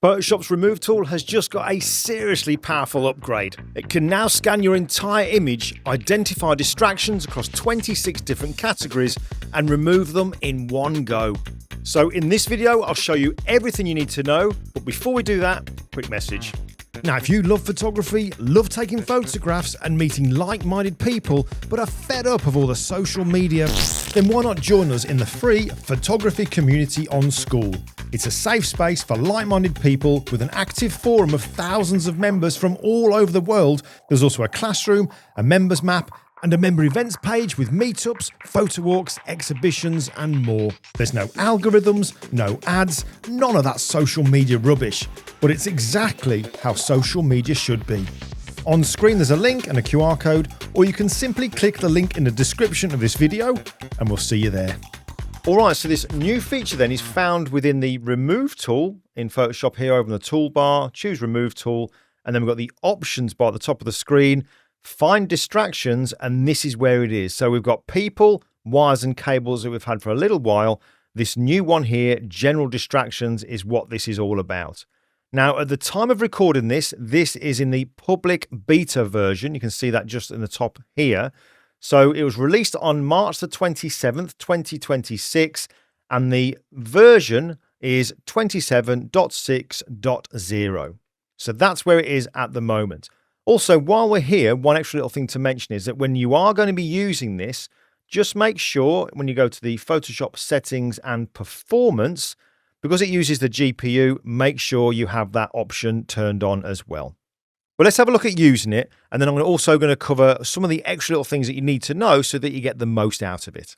Photoshop's Remove tool has just got a seriously powerful upgrade. It can now scan your entire image, identify distractions across 26 different categories, and remove them in one go. So in this video, I'll show you everything you need to know, but before we do that, quick message. Now, if you love photography, love taking photographs and meeting like-minded people, but are fed up of all the social media, then why not join us in the free photography community on School? It's a safe space for like-minded people with an active forum of thousands of members from all over the world. There's also a classroom, a members map, and a member events page with meetups, photo walks, exhibitions, and more. There's no algorithms, no ads, none of that social media rubbish. But it's exactly how social media should be. On screen there's a link and a QR code, or you can simply click the link in the description of this video, and we'll see you there. Alright, so this new feature then is found within the Remove tool in Photoshop here over in the toolbar. Choose Remove tool, and then we've got the options bar at the top of the screen. Find distractions, and this is where it is. So we've got people, wires and cables that we've had for a little while. This new one here, general distractions, is what this is all about. Now, at the time of recording this, this is in the public beta version. You can see that just in the top here. So it was released on March the 27th, 2026, and the version is 27.6.0. So that's where it is at the moment. Also, while we're here, one extra little thing to mention is that when you are going to be using this, just make sure when you go to the Photoshop settings and performance, because it uses the GPU, make sure you have that option turned on as well. But let's have a look at using it, and then I'm also going to cover some of the extra little things that you need to know so that you get the most out of it.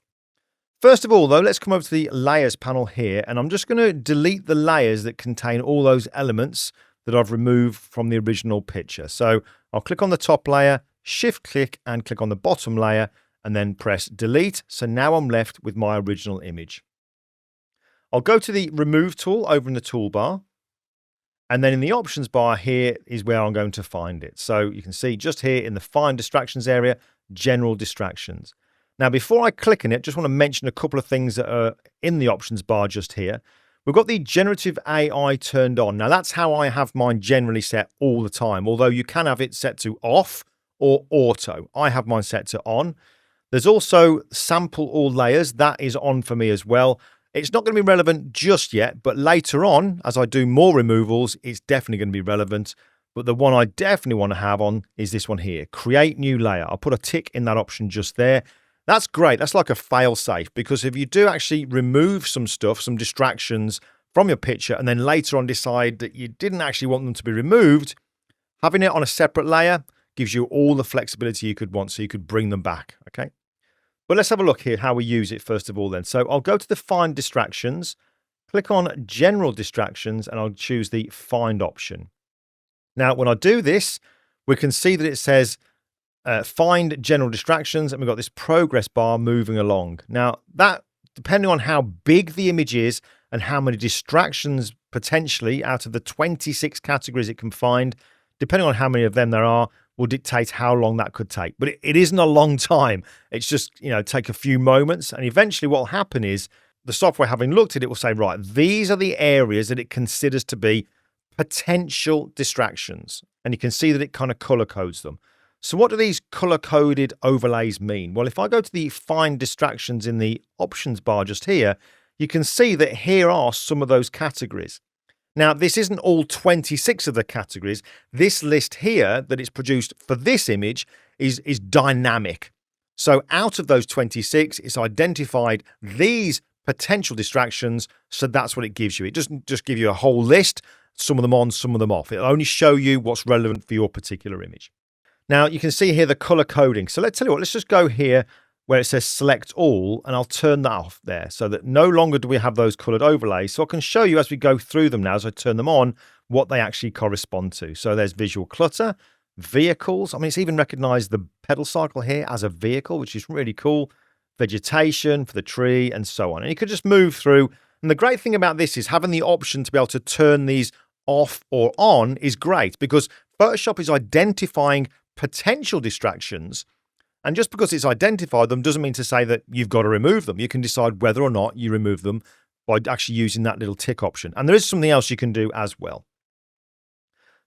First of all, though, let's come over to the Layers panel here, and I'm just going to delete the layers that contain all those elements that I've removed from the original picture. So I'll click on the top layer, shift click, and click on the bottom layer, and then press delete. So now I'm left with my original image. I'll go to the Remove tool over in the toolbar, and then in the options bar here is where I'm going to find it. So you can see just here in the Find Distractions area, General Distractions. Now, before I click on it, just want to mention a couple of things that are in the options bar just here. We've got the generative AI turned on. Now, that's how I have mine generally set all the time, although you can have it set to off or auto. I have mine set to on. There's also sample all layers. That is on for me as well. It's not going to be relevant just yet, but later on, as I do more removals, it's definitely going to be relevant. But the one I definitely want to have on is this one here, Create New Layer. I'll put a tick in that option just there. That's great. That's like a fail safe, because if you do actually remove some stuff, some distractions from your picture, and then later on decide that you didn't actually want them to be removed, having it on a separate layer gives you all the flexibility you could want, so you could bring them back. Okay. But let's have a look here how we use it first of all then. So I'll go to the Find Distractions, click on General Distractions, and I'll choose the Find option. Now, when I do this, we can see that it says Find General Distractions, and we've got this progress bar moving along. Now, that, depending on how big the image is and how many distractions potentially out of the 26 categories it can find, depending on how many of them there are, will dictate how long that could take. But it isn't a long time. It's just, take a few moments, and eventually what will happen is the software, having looked at it, will say, right, these are the areas that it considers to be potential distractions. And you can see that it kind of color codes them. So what do these color-coded overlays mean? Well, if I go to the Find Distractions in the options bar just here, you can see that here are some of those categories. Now, this isn't all 26 of the categories. This list here that it's produced for this image is dynamic. So out of those 26, it's identified these potential distractions, so that's what it gives you. It doesn't just give you a whole list, some of them on, some of them off. It'll only show you what's relevant for your particular image. Now, you can see here the color coding. So let's tell you what, let's just go here where it says select all, and I'll turn that off there so that no longer do we have those colored overlays. So I can show you as we go through them now, as I turn them on, what they actually correspond to. So there's visual clutter, vehicles. I mean, it's even recognized the pedal cycle here as a vehicle, which is really cool. Vegetation for the tree and so on. And you could just move through. And the great thing about this is having the option to be able to turn these off or on is great, because Photoshop is identifying potential distractions, and just because it's identified them doesn't mean to say that you've got to remove them. You can decide whether or not you remove them by actually using that little tick option. And there is something else you can do as well.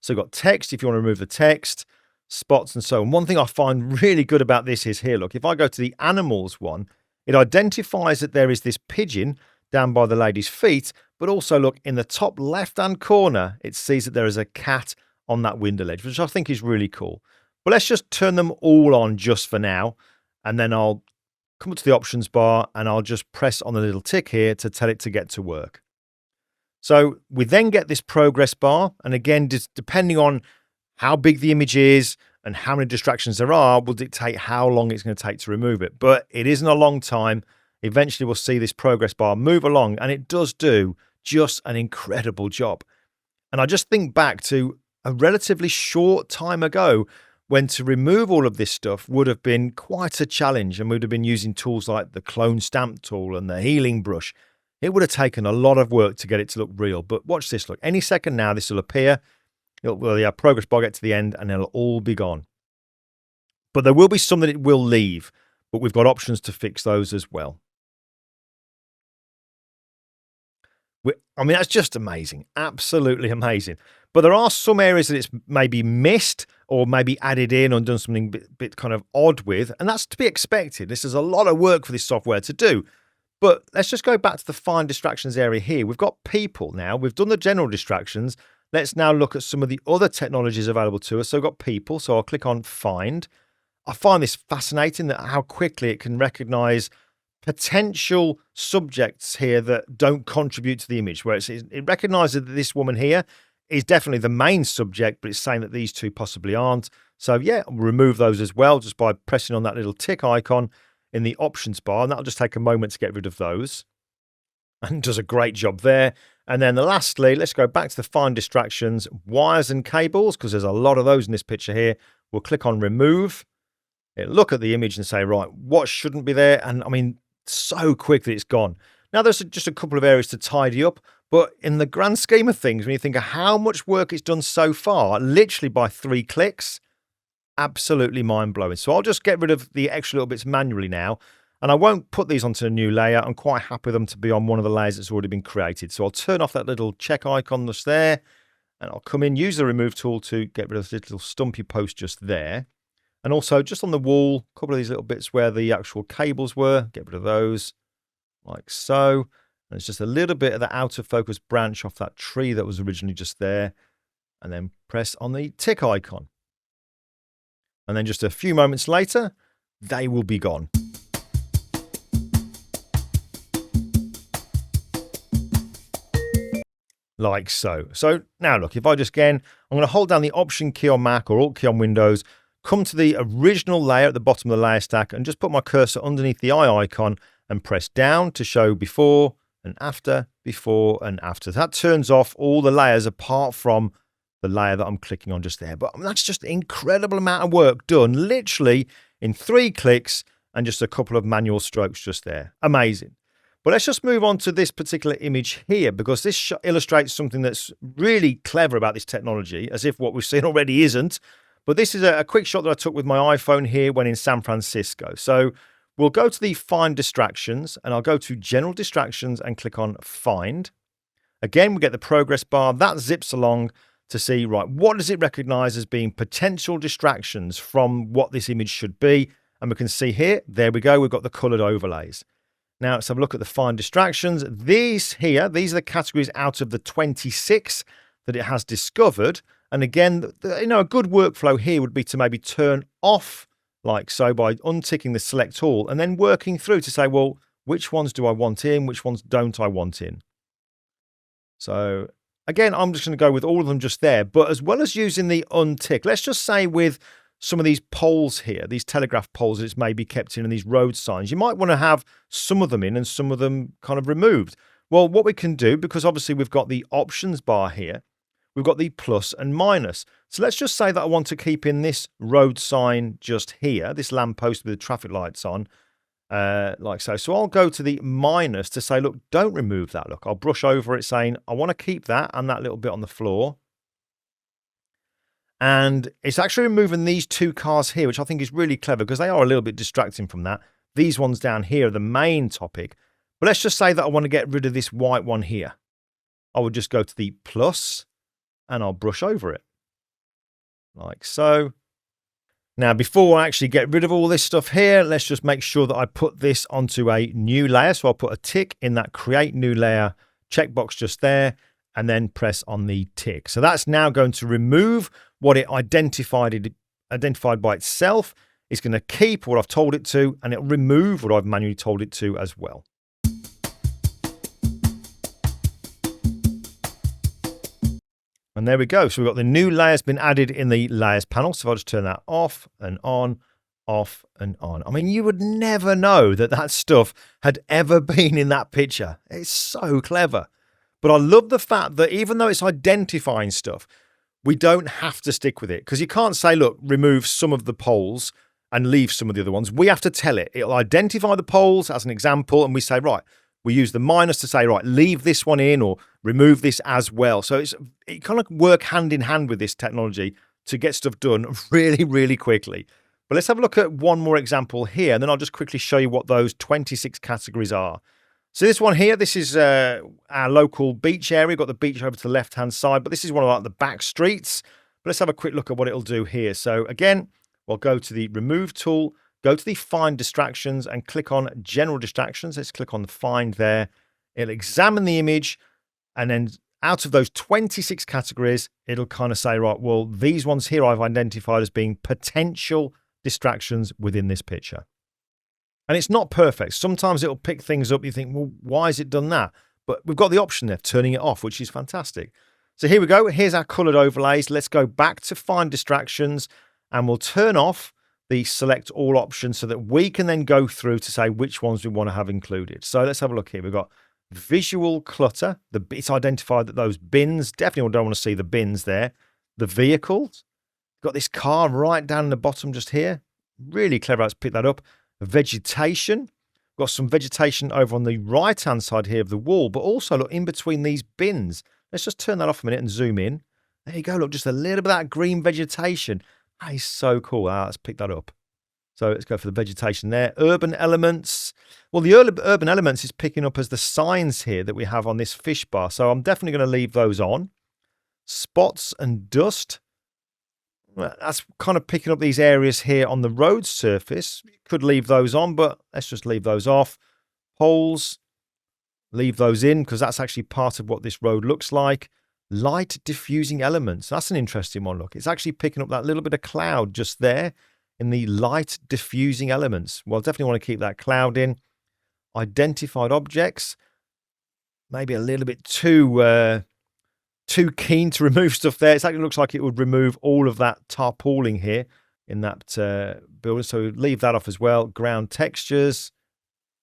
So you've got text if you want to remove the text, spots and so on. One thing I find really good about this is here, look, if I go to the animals one, it identifies that there is this pigeon down by the lady's feet, but also look in the top left-hand corner, it sees that there is a cat on that window ledge, which I think is really cool. But let's just turn them all on just for now. And then I'll come up to the options bar and I'll just press on the little tick here to tell it to get to work. So we then get this progress bar. And again, just depending on how big the image is and how many distractions there are will dictate how long it's going to take to remove it. But it isn't a long time. Eventually we'll see this progress bar move along, and it does do just an incredible job. And I just think back to a relatively short time ago when to remove all of this stuff would have been quite a challenge, and we would have been using tools like the clone stamp tool and the healing brush. It would have taken a lot of work to get it to look real. But watch this, look, any second now this will appear. The progress bar get to the end and it'll all be gone. But there will be some that it will leave, but we've got options to fix those as well. I mean, that's just amazing. Absolutely amazing. But there are some areas that it's maybe missed or maybe added in or done something bit kind of odd with, and that's to be expected. This is a lot of work for this software to do. But let's just go back to the find distractions area here. We've got people now. We've done the general distractions. Let's now look at some of the other technologies available to us. So we've got people. So I'll click on find. I find this fascinating that how quickly it can recognize potential subjects here that don't contribute to the image, where it recognizes that this woman here is definitely the main subject, but it's saying that these two possibly aren't. So yeah, we'll remove those as well just by pressing on that little tick icon in the options bar, and that'll just take a moment to get rid of those. And does a great job there. And then lastly, let's go back to the find distractions, wires and cables, because there's a lot of those in this picture here. We'll click on remove. It'll look at the image and say, right, what shouldn't be there? And I mean, so quick that it's gone. Now there's just a couple of areas to tidy up, but in the grand scheme of things, when you think of how much work it's done so far, literally by 3 clicks, absolutely mind-blowing. So I'll just get rid of the extra little bits manually now, and I won't put these onto a new layer. I'm quite happy with them to be on one of the layers that's already been created. So I'll turn off that little check icon that's there, and I'll come in, use the remove tool to get rid of this little stumpy post just there. And also just on the wall, a couple of these little bits where the actual cables were, get rid of those like so. And it's just a little bit of the out of focus branch off that tree that was originally just there. And then press on the tick icon. And then just a few moments later, they will be gone. Like so. So now look, if I just again, I'm going to hold down the Option key on Mac or Alt key on Windows, come to the original layer at the bottom of the layer stack and just put my cursor underneath the eye icon and press down to show before and after, before and after. That turns off all the layers apart from the layer that I'm clicking on just there. But that's just an incredible amount of work done literally in 3 clicks and just a couple of manual strokes just there. Amazing. But let's just move on to this particular image here, because this illustrates something that's really clever about this technology, as if what we've seen already isn't. But this is a quick shot that I took with my iPhone here when in San Francisco. So we'll go to the Find Distractions, and I'll go to General Distractions and click on Find. Again, we get the progress bar. That zips along to see, right, what does it recognize as being potential distractions from what this image should be? And we can see here, there we go, we've got the colored overlays. Now let's have a look at the Find Distractions. These here, these are the categories out of the 26 that it has discovered. And again, a good workflow here would be to maybe turn off like so by unticking the select all and then working through to say, well, which ones do I want in? Which ones don't I want in? So again, I'm just going to go with all of them just there. But as well as using the untick, let's just say with some of these poles here, these telegraph poles that it's maybe kept in and these road signs, you might want to have some of them in and some of them kind of removed. Well, what we can do, because obviously we've got the options bar here, we've got the plus and minus. So let's just say that I want to keep in this road sign just here, this lamppost with the traffic lights on, like so. So I'll go to the minus to say, look, don't remove that. Look, I'll brush over it saying, I want to keep that and that little bit on the floor. And it's actually removing these 2 cars here, which I think is really clever because they are a little bit distracting from that. These ones down here are the main topic. But let's just say that I want to get rid of this white one here. I would just go to the plus and I'll brush over it. like so. Now, before I actually get rid of all this stuff here, let's just make sure that I put this onto a new layer. So I'll put a tick in that create new layer checkbox just there, and then press on the tick. So that's now going to remove what it identified by itself. It's going to keep what I've told it to, and it'll remove what I've manually told it to as well. And there we go. So we've got the new layers been added in the layers panel. So if I just turn that off and on, off and on. I mean, you would never know that that stuff had ever been in that picture. It's so clever. But I love the fact that even though it's identifying stuff, we don't have to stick with it, because you can't say, look, remove some of the poles and leave some of the other ones. We have to tell it. It'll identify the poles as an example, and we say, right, we use the minus to say, right, leave this one in or remove this as well. So it kind of work hand in hand with this technology to get stuff done really, really quickly. But let's have a look at one more example here, and then I'll just quickly show you what those 26 categories are. So this one here, this is our local beach area. We've got the beach over to the left-hand side, but this is one of like the back streets. But let's have a quick look at what it'll do here. So again, we'll go to the remove tool, go to the find distractions and click on general distractions. Let's click on the find there. It'll examine the image, and then out of those 26 categories, it'll kind of say, right, well, these ones here I've identified as being potential distractions within this picture. And it's not perfect. Sometimes it'll pick things up. You think, well, why has it done that? But we've got the option there of turning it off, which is fantastic. So here we go. Here's our colored overlays. Let's go back to find distractions, and we'll turn off the select all option so that we can then go through to say which ones we want to have included. So let's have a look here. We've got visual clutter. It's identified that those bins, definitely don't want to see the bins there. The vehicles. Got this car right down in the bottom just here. Really clever how it's picked that up. Vegetation. Got some vegetation over on the right-hand side here of the wall, but also look in between these bins. Let's just turn that off a minute and zoom in. There you go. Look, just a little bit of that green vegetation. That is so cool. Let's pick that up. So let's go for the vegetation there. Urban elements. Well, the urban elements is picking up as the signs here that we have on this fish bar. So I'm definitely going to leave those on. Spots and dust. Well, that's kind of picking up these areas here on the road surface. Could leave those on, but let's just leave those off. Poles. Leave those in because that's actually part of what this road looks like. Light diffusing elements. That's an interesting one. Look, it's actually picking up that little bit of cloud just there in the light diffusing elements. Well, definitely want to keep that cloud in. Identified objects. Maybe a little bit too keen to remove stuff there. It actually looks like it would remove all of that tarpauling here in that building. So leave that off as well. Ground textures.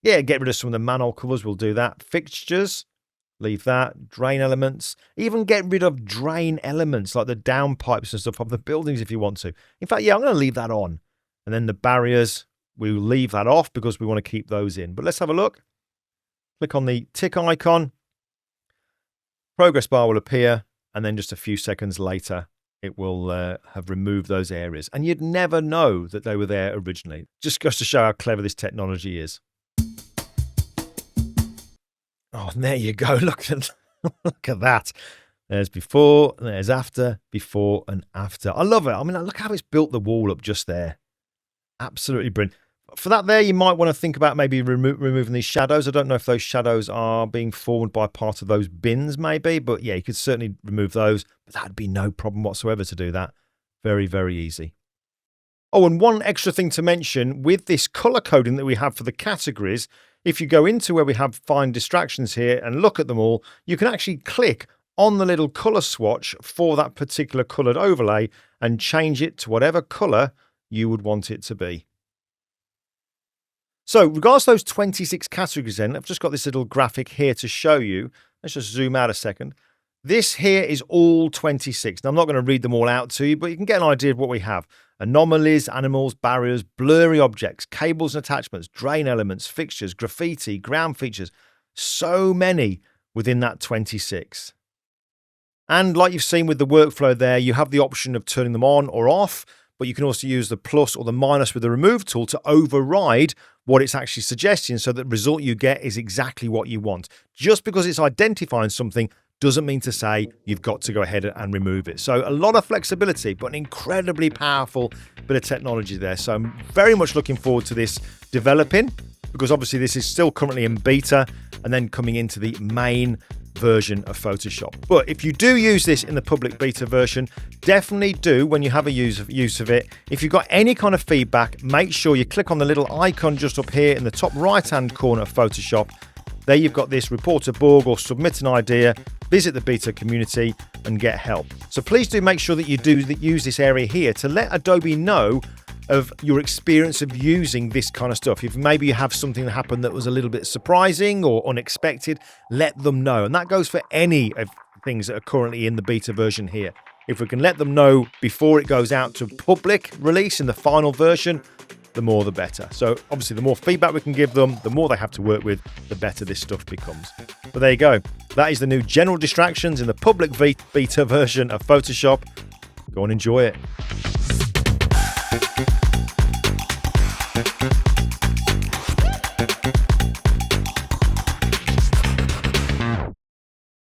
Yeah, get rid of some of the manhole covers. We'll do that. Fixtures. Leave that. Drain elements. Even get rid of drain elements like the downpipes and stuff of the buildings if you want to. In fact, yeah, I'm going to leave that on. And then the barriers, we'll leave that off because we want to keep those in. But let's have a look. Click on the tick icon. Progress bar will appear. And then just a few seconds later, it will have removed those areas. And you'd never know that they were there originally. Just goes to show how clever this technology is. Oh, and there you go. Look at that. There's before, there's after, before and after. I love it. I mean, look how it's built the wall up just there. Absolutely brilliant. For that there, you might want to think about maybe removing these shadows. I don't know if those shadows are being formed by part of those bins maybe, but yeah, you could certainly remove those. But that'd be no problem whatsoever to do that. Very, very easy. Oh, and one extra thing to mention with this color coding that we have for the categories, if you go into where we have find distractions here and look at them all, you can actually click on the little color swatch for that particular colored overlay and change it to whatever color you would want it to be. So regards to those 26 categories then, I've just got this little graphic here to show you. Let's just zoom out a second. This here is all 26. Now, I'm not going to read them all out to you, but you can get an idea of what we have. Anomalies, animals, barriers, blurry objects, cables and attachments, drain elements, fixtures, graffiti, ground features. So many within that 26. And like you've seen with the workflow there, you have the option of turning them on or off, but you can also use the plus or the minus with the remove tool to override what it's actually suggesting so that the result you get is exactly what you want. Just because it's identifying something doesn't mean to say you've got to go ahead and remove it. So a lot of flexibility, but an incredibly powerful bit of technology there. So I'm very much looking forward to this developing, because obviously this is still currently in beta and then coming into the main version of Photoshop. But if you do use this in the public beta version, definitely do when you have a use of it. If you've got any kind of feedback, make sure you click on the little icon just up here in the top right hand corner of Photoshop. There you've got this report a bug or submit an idea, visit the beta community and get help. So please do make sure that you do use this area here to let Adobe know of your experience of using this kind of stuff. If maybe you have something that happened that was a little bit surprising or unexpected, let them know. And that goes for any of things that are currently in the beta version here. If we can let them know before it goes out to public release in the final version, the more the better. So obviously the more feedback we can give them, the more they have to work with, the better this stuff becomes. But there you go. That is the new general distractions in the public beta version of Photoshop. Go and enjoy it.